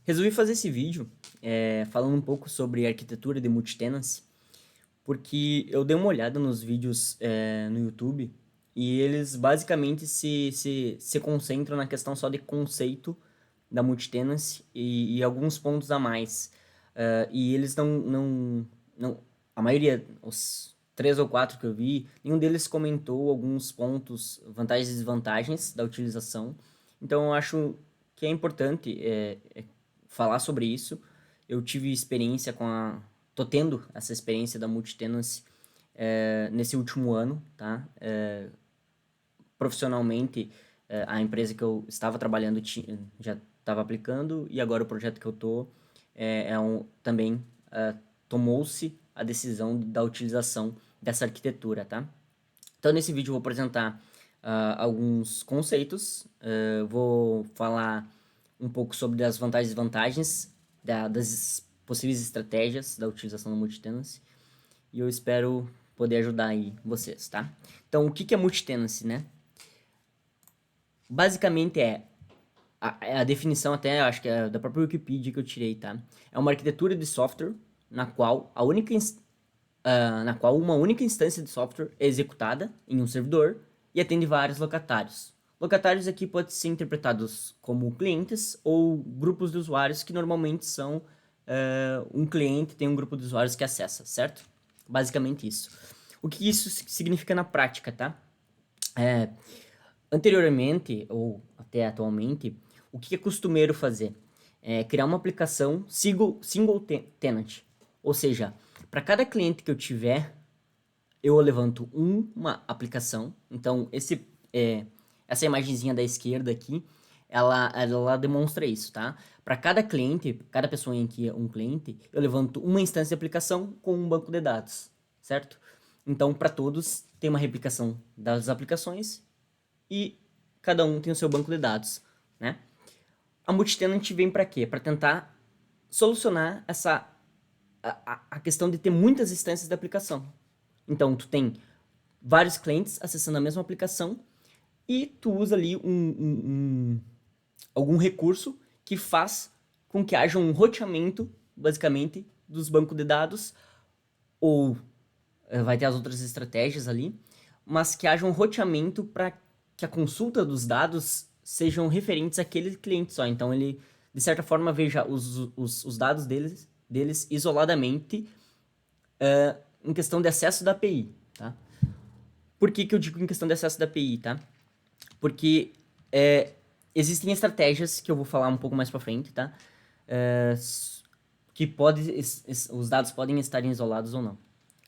Resolvi fazer esse vídeo falando um pouco sobre arquitetura de multitenancy, porque eu dei uma olhada nos vídeos no YouTube e eles basicamente se concentram na questão só de conceito da multitenancy e alguns pontos a mais. E eles não. A maioria, os três ou quatro que eu vi, nenhum deles comentou alguns pontos, vantagens e desvantagens da utilização. Então eu acho que é importante falar sobre isso. Eu tive experiência com a. Tô tendo essa experiência da multitenancy nesse último ano, tá? Profissionalmente, a empresa que eu estava trabalhando já estava aplicando e agora o projeto que eu tô também tomou-se a decisão da utilização dessa arquitetura, tá? Então, nesse vídeo eu vou apresentar alguns conceitos, vou falar um pouco sobre as vantagens e desvantagens das possíveis estratégias da utilização do multitenancy e eu espero poder ajudar aí vocês, tá? Então, o que é multitenancy, né? Basicamente a definição até, acho que é da própria Wikipedia que eu tirei, tá? É uma arquitetura de software na qual uma única instância de software é executada em um servidor e atende vários locatários. Locatários aqui podem ser interpretados como clientes ou grupos de usuários que normalmente são um cliente tem um grupo de usuários que acessa, certo? Basicamente isso. O que isso significa na prática, tá? Anteriormente, ou até atualmente, o que é costumeiro fazer? É criar uma aplicação single tenant. Ou seja, para cada cliente que eu tiver, eu levanto uma aplicação. Então, essa imagenzinha da esquerda aqui, ela demonstra isso, tá? Para cada cliente, cada pessoa em que é um cliente, eu levanto uma instância de aplicação com um banco de dados, certo? Então, para todos, tem uma replicação das aplicações e cada um tem o seu banco de dados, né? A multitenant vem para quê? Para tentar solucionar a questão de ter muitas instâncias da aplicação. Então, tu tem vários clientes acessando a mesma aplicação e tu usa ali algum recurso que faz com que haja um roteamento, basicamente, dos bancos de dados, ou vai ter as outras estratégias ali, mas que haja um roteamento para que a consulta dos dados sejam referentes àquele cliente só. Então, ele, de certa forma, veja os dados deles isoladamente em questão de acesso da API, tá? Por que eu digo em questão de acesso da API, tá? Porque existem estratégias que eu vou falar um pouco mais pra frente, tá? Que os dados podem estar isolados ou não,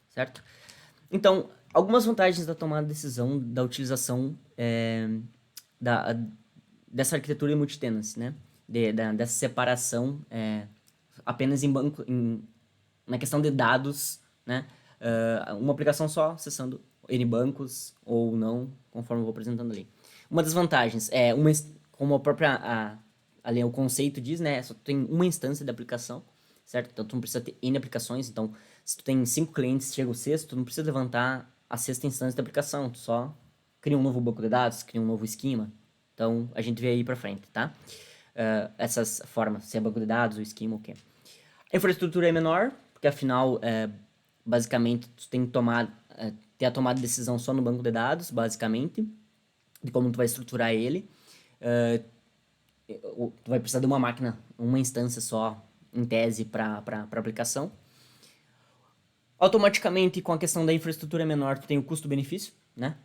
certo? Então, algumas vantagens da tomada de decisão da utilização dessa arquitetura em multitenancy, né? Dessa separação apenas na questão de dados, né? Uma aplicação só acessando N bancos ou não, conforme eu vou apresentando ali. Uma das vantagens é, como a própria ali o conceito diz, né? Só tem uma instância de aplicação, certo? Então tu não precisa ter N aplicações. Então, se tu tem 5 clientes, chega o sexto, tu não precisa levantar a sexta instância da aplicação. Tu só cria um novo banco de dados, cria um novo esquema. Então, a gente vê aí pra frente, tá? Essas formas, se é banco de dados, o esquema, o quê. A infraestrutura é menor, porque afinal, basicamente, tu tem que ter a tomada de decisão só no banco de dados, basicamente, de como tu vai estruturar ele. Tu vai precisar de uma máquina, uma instância só, em tese, para aplicação. Automaticamente, com a questão da infraestrutura menor, tu tem o custo-benefício, né?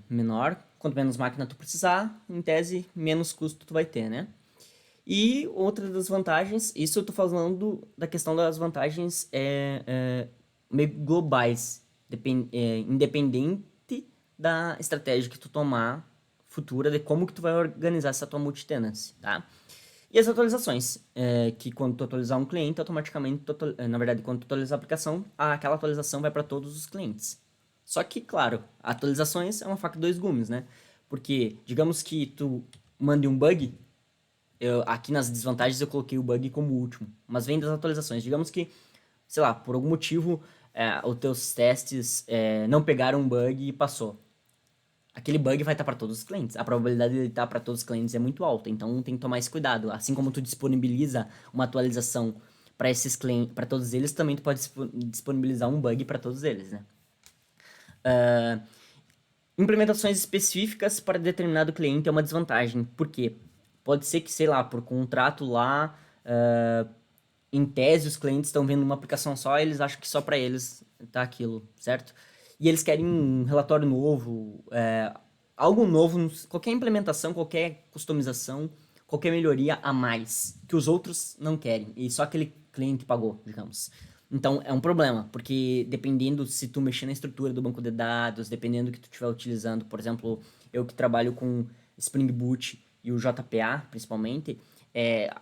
Menor. Quanto menos máquina tu precisar, em tese, menos custo tu vai ter, né? E outra das vantagens, isso eu tô falando da questão das vantagens meio globais, independente da estratégia que tu tomar futura, de como que tu vai organizar essa tua multitenancy, tá? E as atualizações, que quando tu atualizar um cliente, automaticamente, na verdade, quando tu atualizar a aplicação, aquela atualização vai para todos os clientes. Só que, claro, atualizações é uma faca de dois gumes, né? Porque, digamos que tu mande um bug, aqui nas desvantagens eu coloquei o bug como último, mas vem das atualizações. Digamos que, sei lá, por algum motivo, os teus testes não pegaram um bug e passou. aquele bug vai estar para todos os clientes. A probabilidade de ele estar para todos os clientes é muito alta, então tem que tomar esse cuidado. Assim como tu disponibiliza uma atualização para esses clientes, para todos eles, também tu pode disponibilizar um bug para todos eles, né? Implementações específicas para determinado cliente é uma desvantagem. Por quê? Pode ser que, sei lá, por contrato lá, em tese, os clientes estão vendo uma aplicação só, eles acham que só para eles tá aquilo, certo? E eles querem um relatório novo, algo novo, qualquer implementação, qualquer customização, qualquer melhoria a mais, que os outros não querem, e só aquele cliente pagou, digamos. Então, é um problema, porque dependendo se tu mexer na estrutura do banco de dados, dependendo do que tu estiver utilizando, por exemplo, eu que trabalho com Spring Boot e o JPA, principalmente,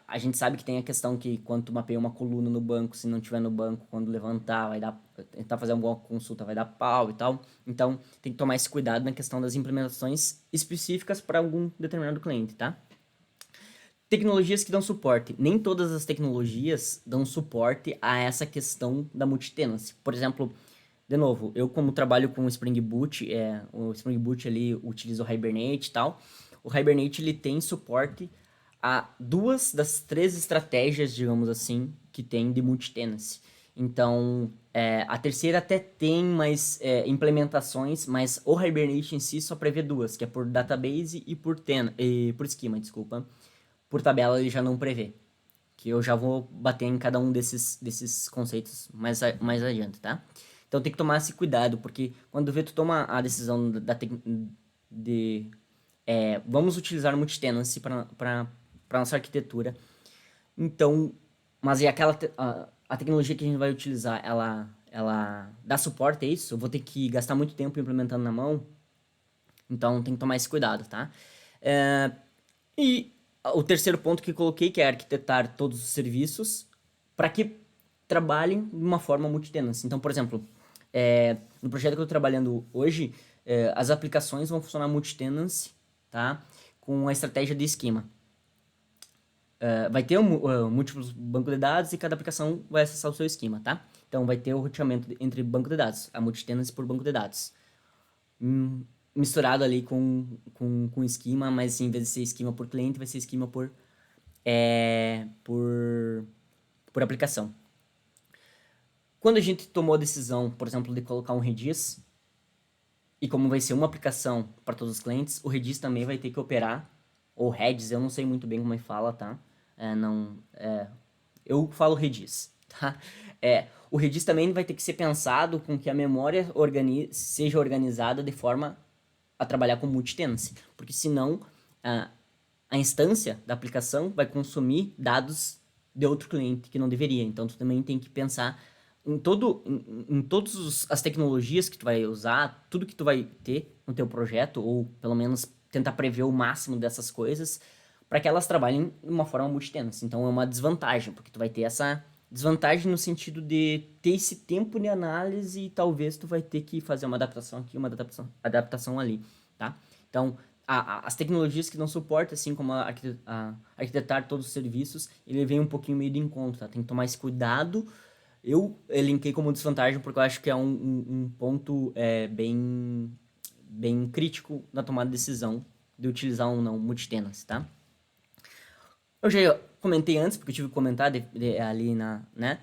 a gente sabe que tem a questão que quando tu mapeia uma coluna no banco, se não tiver no banco, quando levantar, vai dar, tentar fazer alguma consulta, vai dar pau e tal. Então, tem que tomar esse cuidado na questão das implementações específicas para algum determinado cliente, tá? Tecnologias que dão suporte. Nem todas as tecnologias dão suporte a essa questão da multitenancy. Por exemplo, de novo, eu como trabalho com o Spring Boot, o Spring Boot ali utiliza o Hibernate e tal. O Hibernate ele tem suporte a duas das três estratégias, digamos assim, que tem de multitenancy. Então, a terceira até tem mais implementações, mas o Hibernate em si só prevê duas, que é por database e por schema, desculpa. Por tabela ele já não prevê. Que eu já vou bater em cada um desses conceitos mais adiante, tá? Então tem que tomar esse cuidado, porque quando vê tu toma a decisão de vamos utilizar o multitenancy para nossa arquitetura. Então, mas e a tecnologia que a gente vai utilizar, ela dá suporte a isso? Eu vou ter que gastar muito tempo implementando na mão, então tem que tomar esse cuidado, tá? E o terceiro ponto que coloquei, que é arquitetar todos os serviços para que trabalhem de uma forma multitenancy. Então, por exemplo, no projeto que eu estou trabalhando hoje, as aplicações vão funcionar multitenancy, tá? Com a estratégia de esquema. Vai ter múltiplos bancos de dados e cada aplicação vai acessar o seu esquema, tá? Então, vai ter o roteamento entre banco de dados, a multitenancy por banco de dados. Misturado ali com esquema, mas em vez de ser esquema por cliente, vai ser esquema por aplicação. Quando a gente tomou a decisão, por exemplo, de colocar um Redis, e como vai ser uma aplicação para todos os clientes, o Redis também vai ter que operar, ou Redis, eu não sei muito bem como é que fala, tá? Eu falo Redis, tá? O Redis também vai ter que ser pensado com que a memória seja organizada de forma a trabalhar com multitenancy, porque senão a instância da aplicação vai consumir dados de outro cliente que não deveria. Então, tu também tem que pensar em todas as tecnologias que tu vai usar, tudo que tu vai ter no teu projeto, ou pelo menos tentar prever o máximo dessas coisas, para que elas trabalhem de uma forma multitenancy. Então, é uma desvantagem, porque tu vai ter essa desvantagem no sentido de ter esse tempo de análise e talvez tu vai ter que fazer uma adaptação aqui, uma adaptação ali, tá? Então, as tecnologias que dão suporte, assim como arquitetar todos os serviços, ele vem um pouquinho meio de encontro, tá? Tem que tomar esse cuidado. Eu elenquei como desvantagem porque eu acho que é um ponto bem crítico na tomada de decisão de utilizar ou não multitenancy, tá? Eu já comentei antes, porque eu tive que comentar ali né?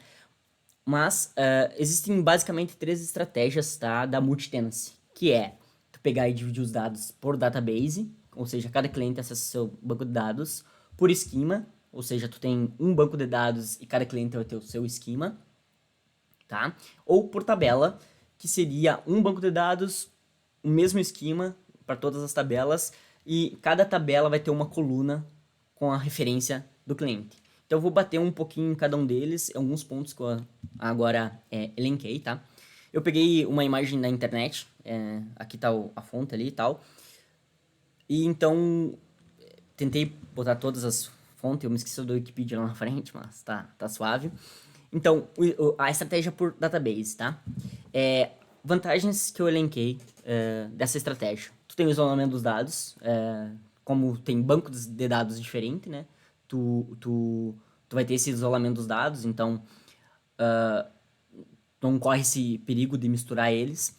Mas existem basicamente três estratégias, tá, da multitenancy, que é tu pegar e dividir os dados por database, ou seja, cada cliente acessa o seu banco de dados, por esquema, ou seja, tu tem um banco de dados e cada cliente vai ter o seu esquema, tá? Ou por tabela, que seria um banco de dados, o mesmo esquema para todas as tabelas, e cada tabela vai ter uma coluna com a referência do cliente. Então eu vou bater um pouquinho em cada um deles, alguns pontos que eu agora elenquei, tá? Eu peguei uma imagem da internet, aqui tá a fonte ali e tal, e então tentei botar todas as fontes, eu me esqueci do Wikipedia lá na frente, mas tá suave. Então, a estratégia por database, tá? Vantagens que eu elenquei dessa estratégia. Tu tem o isolamento dos dados, como tem bancos de dados diferentes, né? Tu vai ter esse isolamento dos dados, então não corre esse perigo de misturar eles.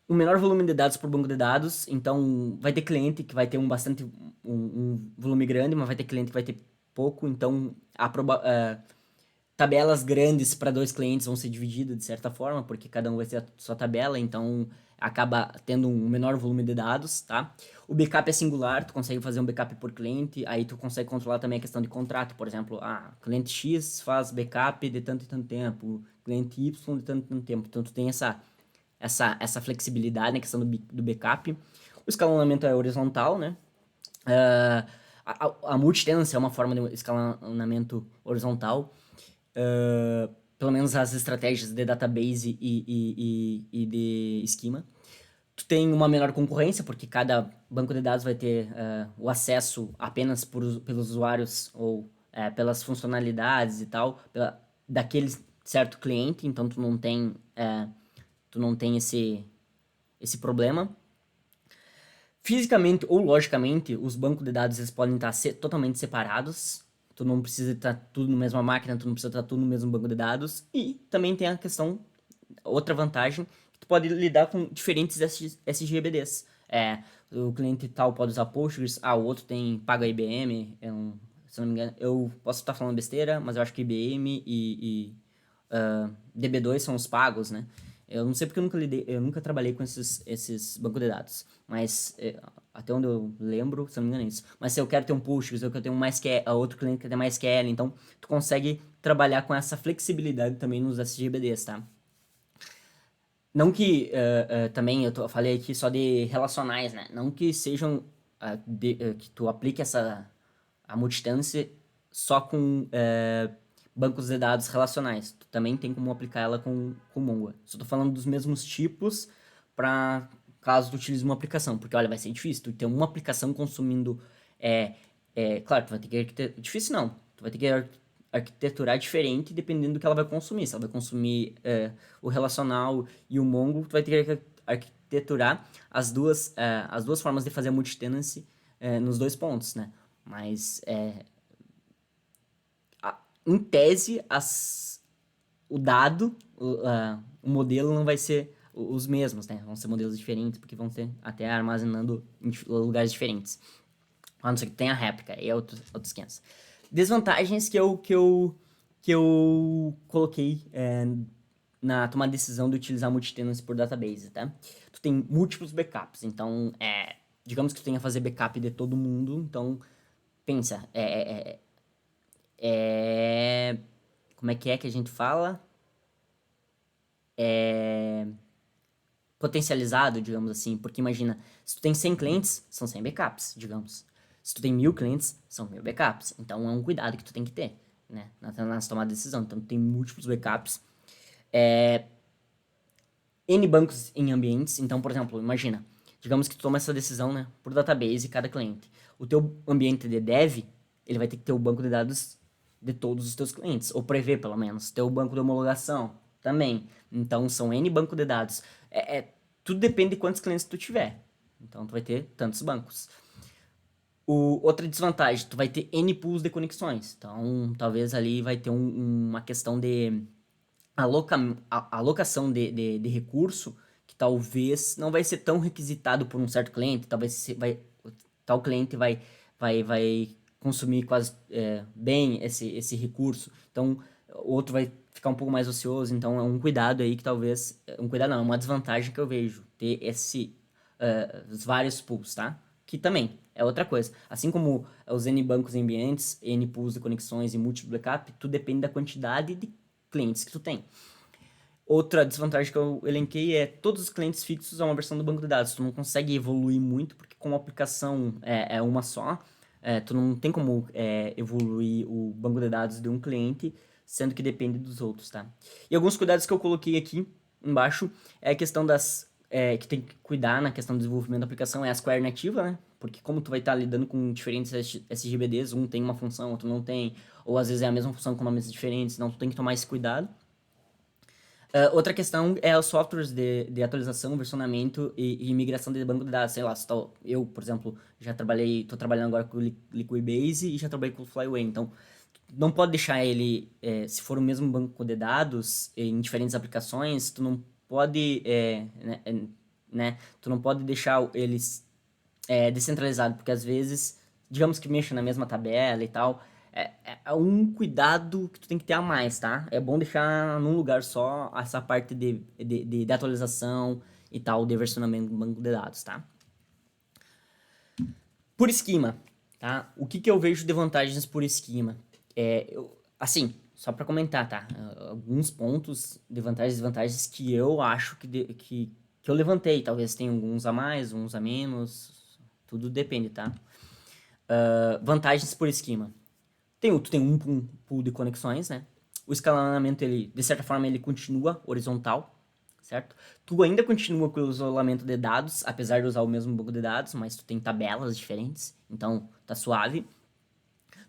um menor volume de dados por banco de dados, então vai ter cliente que vai ter um volume grande, mas vai ter cliente que vai ter pouco, então tabelas grandes para dois clientes vão ser divididas de certa forma, porque cada um vai ter a sua tabela, então acaba tendo um menor volume de dados, tá? O backup é singular, tu consegue fazer um backup por cliente, aí tu consegue controlar também a questão de contrato, por exemplo, cliente X faz backup de tanto e tanto tempo, cliente Y de tanto e tanto tempo, então tu tem essa flexibilidade na questão do backup. O escalonamento é horizontal, né? Uh, a multitenancy é uma forma de escalonamento horizontal. Pelo menos as estratégias de database e de esquema. Tu tem uma menor concorrência, porque cada banco de dados vai ter o acesso apenas pelos usuários ou pelas funcionalidades e tal, daquele certo cliente, então tu não tem esse problema. Fisicamente ou logicamente, os bancos de dados eles podem estar totalmente separados. Tu não precisa estar tudo na mesma máquina, tu não precisa estar tudo no mesmo banco de dados. E também tem a questão, outra vantagem, que tu pode lidar com diferentes SGBDs. O cliente tal pode usar Postgres, o outro tem paga IBM, se não me engano, eu posso estar falando besteira, mas eu acho que IBM e DB2 são os pagos, né? Eu não sei porque eu nunca trabalhei com esses bancos de dados, mas até onde eu lembro, se eu não me engano é isso. Mas se eu quero ter um Postgres, eu quero ter um MySQL, outro cliente quer ter MySQL, então tu consegue trabalhar com essa flexibilidade também nos SGBDs, tá? Não que também eu falei aqui só de relacionais, né? Não que sejam que tu aplique a multidância só com bancos de dados relacionais. Tu também tem como aplicar ela com Mongo. Só tô falando dos mesmos tipos para caso tu utilize uma aplicação, porque olha, vai ser difícil tu ter uma aplicação consumindo claro, tu vai ter que difícil não. Tu vai ter que arquiteturar diferente dependendo do que ela vai consumir. Se ela vai consumir o relacional e o Mongo, tu vai ter que arquiteturar as duas formas de fazer a multitenancy nos dois pontos, né? Mas em tese o dado, o modelo não vai ser os mesmos, né? Vão ser modelos diferentes, porque vão ser até armazenando em lugares diferentes. A não ser que tenha réplica, aí é outros 500. Desvantagens que eu coloquei na tomada de decisão de utilizar multitenancy por database, tá? Tu tem múltiplos backups, então, digamos que tu tenha que fazer backup de todo mundo, então, pensa, como é que a gente fala? Potencializado, digamos assim, porque imagina, se tu tem 100 clientes, são 100 backups, digamos. Se tu tem 1000 clientes, são 1000 backups. Então é um cuidado que tu tem que ter, né, na tomada de decisão. Então tu tem múltiplos backups. N bancos em ambientes. Então, por exemplo, imagina, digamos que tu toma essa decisão, né, por database cada cliente. O teu ambiente de dev, ele vai ter que ter o banco de dados de todos os teus clientes, ou prever pelo menos, ter o banco de homologação também. Então, são N banco de dados. Tudo depende de quantos clientes tu tiver. Então, tu vai ter tantos bancos. Outra desvantagem, tu vai ter N pools de conexões. Então, talvez ali vai ter uma questão de alocação de recurso que talvez não vai ser tão requisitado por um certo cliente, talvez tal cliente vai consumir quase bem esse recurso, então o outro vai ficar um pouco mais ocioso, então é um cuidado aí que talvez, um cuidado não, é uma desvantagem que eu vejo, ter os vários pools, tá? Que também é outra coisa. Assim como os N bancos em ambientes, N pools de conexões e múltiplo backup, tudo depende da quantidade de clientes que tu tem. Outra desvantagem que eu elenquei é todos os clientes fixos é uma versão do banco de dados. Tu não consegue evoluir muito, porque como a aplicação é uma só, tu não tem como evoluir o banco de dados de um cliente, sendo que depende dos outros, tá? E alguns cuidados que eu coloquei aqui embaixo é a questão que tem que cuidar na questão do desenvolvimento da aplicação é as query nativa, né? Porque como tu vai estar lidando com diferentes SGBDs, um tem uma função, outro não tem, ou às vezes é a mesma função com nomes diferentes, então tu tem que tomar esse cuidado. Outra questão é os softwares de atualização, versionamento e migração de banco de dados. Sei lá, eu, por exemplo, tô trabalhando agora com o Liquibase e já trabalhei com o Flyway. Então, não pode deixar ele, se for o mesmo banco de dados, em diferentes aplicações, tu não pode né? Tu não pode deixar eles descentralizado, porque às vezes, digamos que mexa na mesma tabela e tal, é um cuidado que tu tem que ter a mais, tá? É bom deixar num lugar só essa parte de atualização e tal, de versionamento do banco de dados, tá? Por esquema, tá? O que que eu vejo de vantagens por esquema? Assim, só para comentar, tá? Alguns pontos de vantagens e desvantagens que eu acho que eu levantei. Talvez tenha alguns a mais, uns a menos. Tudo depende, tá? Vantagens por esquema. Tu tem um pool de conexões, né? O escalonamento, ele, de certa forma, ele continua horizontal, certo? Tu ainda continua com o isolamento de dados, apesar de usar o mesmo banco de dados, mas tu tem tabelas diferentes, então tá suave.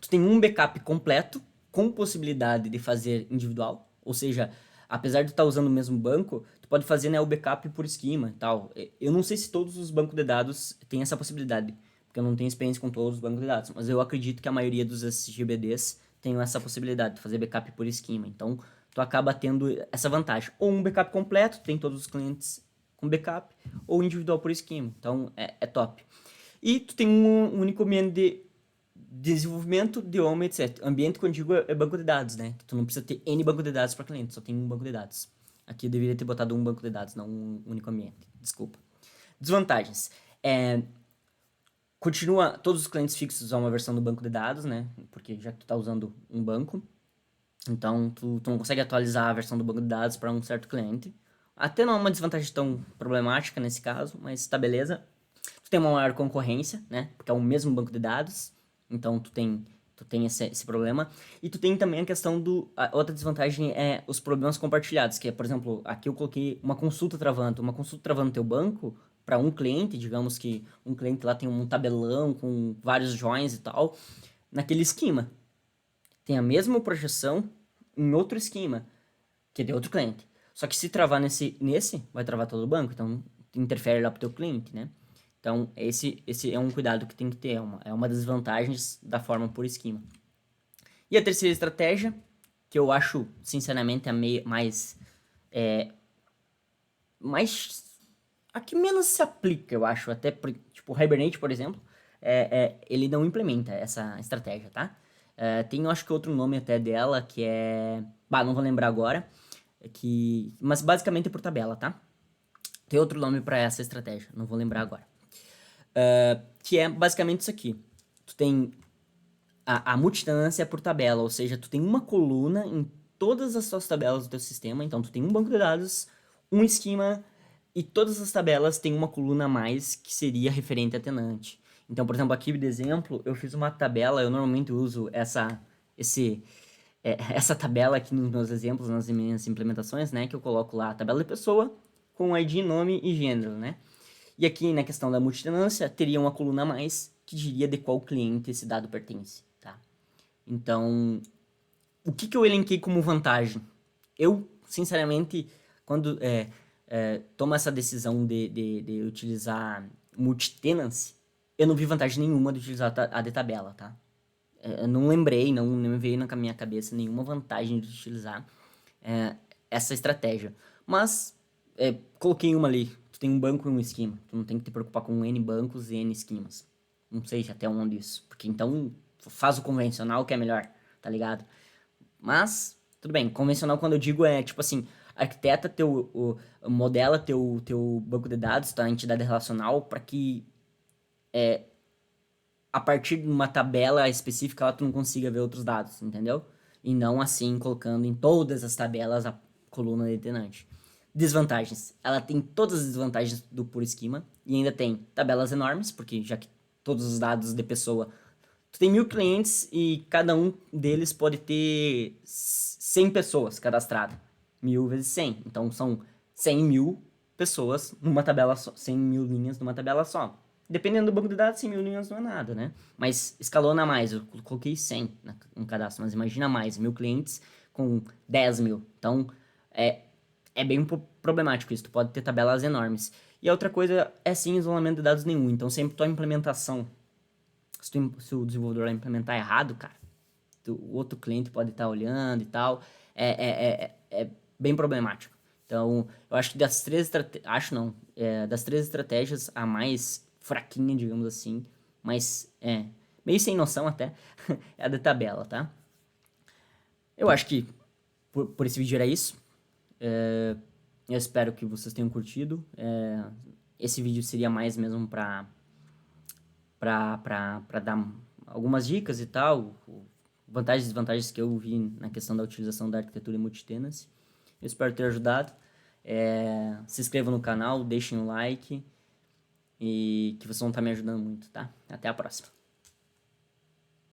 Tu tem um backup completo, com possibilidade de fazer individual, ou seja, apesar de tu estar usando o mesmo banco, tu pode fazer, né, o backup por esquema e tal. Eu não sei se todos os bancos de dados têm essa possibilidade, porque eu não tenho experiência com todos os bancos de dados, mas eu acredito que a maioria dos SGBDs tem essa possibilidade de fazer backup por esquema. Então, tu acaba tendo essa vantagem. Ou um backup completo, tem todos os clientes com backup, ou individual por esquema. Então, é top. E tu tem um único ambiente de desenvolvimento, idioma, etc. Ambiente, quando eu digo, é banco de dados, né? Tu não precisa ter N banco de dados para cliente, só tem um banco de dados. Aqui eu deveria ter botado um banco de dados, não um único ambiente. Desculpa. Desvantagens. Continua, todos os clientes fixos usam uma versão do banco de dados, né? Porque já que tu tá usando um banco, então tu não consegue atualizar a versão do banco de dados para um certo cliente. Até não é uma desvantagem tão problemática nesse caso, mas tá beleza. Tu tem uma maior concorrência, né? Porque é o mesmo banco de dados. Então tu tem esse problema. E tu tem também a questão do. A outra desvantagem é os problemas compartilhados, que é, por exemplo, aqui eu coloquei uma consulta travando. Uma consulta travando teu banco para um cliente, digamos que um cliente lá tem um tabelão com vários joins e tal, naquele esquema. Tem a mesma projeção em outro esquema, que é de outro cliente. Só que se travar nesse vai travar todo o banco, então interfere lá pro teu cliente, né? Então, esse é um cuidado que tem que ter, é uma das desvantagens da forma por esquema. E a terceira estratégia, que eu acho, sinceramente, mais a que menos se aplica, eu acho, até, tipo, o Hibernate, por exemplo, ele não implementa essa estratégia, tá? Tem, eu acho que outro nome até dela, que é... Bah, não vou lembrar agora, mas basicamente é por tabela, tá? Tem outro nome para essa estratégia, não vou lembrar agora. Que é basicamente isso aqui. Tu tem a multitendência por tabela, ou seja, tu tem uma coluna em todas as suas tabelas do teu sistema, então tu tem um banco de dados, um esquema, e todas as tabelas têm uma coluna a mais que seria referente a tenante. Então, por exemplo, aqui de exemplo, eu fiz uma tabela, eu normalmente uso essa tabela aqui nos meus exemplos, nas minhas implementações, né, que eu coloco lá a tabela de pessoa, com ID, nome e gênero, né? E aqui na questão da multitenância, teria uma coluna a mais que diria de qual cliente esse dado pertence, tá? Então, o que eu elenquei como vantagem? Eu, sinceramente, quando tomo essa decisão de utilizar multitenancy, eu não vi vantagem nenhuma de utilizar a de tabela, tá? Eu não lembrei, não me veio na minha cabeça nenhuma vantagem de utilizar essa estratégia. Mas, coloquei uma ali. Tu tem um banco e um esquema. Tu não tem que te preocupar com N bancos e N esquemas. Não sei até onde isso. Porque então, faz o convencional que é melhor, tá ligado? Mas, tudo bem. Convencional, quando eu digo, é tipo assim, arquiteta modela teu banco de dados, tua entidade relacional, para que a partir de uma tabela específica lá tu não consiga ver outros dados, entendeu? E não assim colocando em todas as tabelas a coluna de tenante. Desvantagens. Ela tem todas as desvantagens do puro esquema e ainda tem tabelas enormes, porque já que todos os dados de pessoa. Tu tem 1.000 clientes e cada um deles pode ter 100 pessoas cadastradas. 1.000 vezes 100. Então são 100.000 pessoas numa tabela só. 100.000 linhas numa tabela só. Dependendo do banco de dados, 100.000 linhas não é nada, né? Mas escalona mais. Eu coloquei 100 no cadastro, mas imagina mais. 1.000 clientes com 10.000. Então é bem problemático isso. Tu pode ter tabelas enormes. E a outra coisa é sim isolamento de dados nenhum. Então sempre tua implementação se o desenvolvedor implementar errado, cara, o outro cliente pode estar olhando e tal. É bem problemático. Então, eu acho que das três estratégias... Acho não. Das três estratégias, a mais fraquinha, digamos assim, mas meio sem noção até, é a da tabela, tá? Eu acho que por esse vídeo era isso. Eu espero que vocês tenham curtido. Esse vídeo seria mais mesmo pra dar algumas dicas e tal, vantagens e desvantagens que eu vi na questão da utilização da arquitetura em multitenancy. Eu espero ter ajudado. Se inscrevam no canal, deixem um like e que vocês vão estar me ajudando muito, tá? Até a próxima.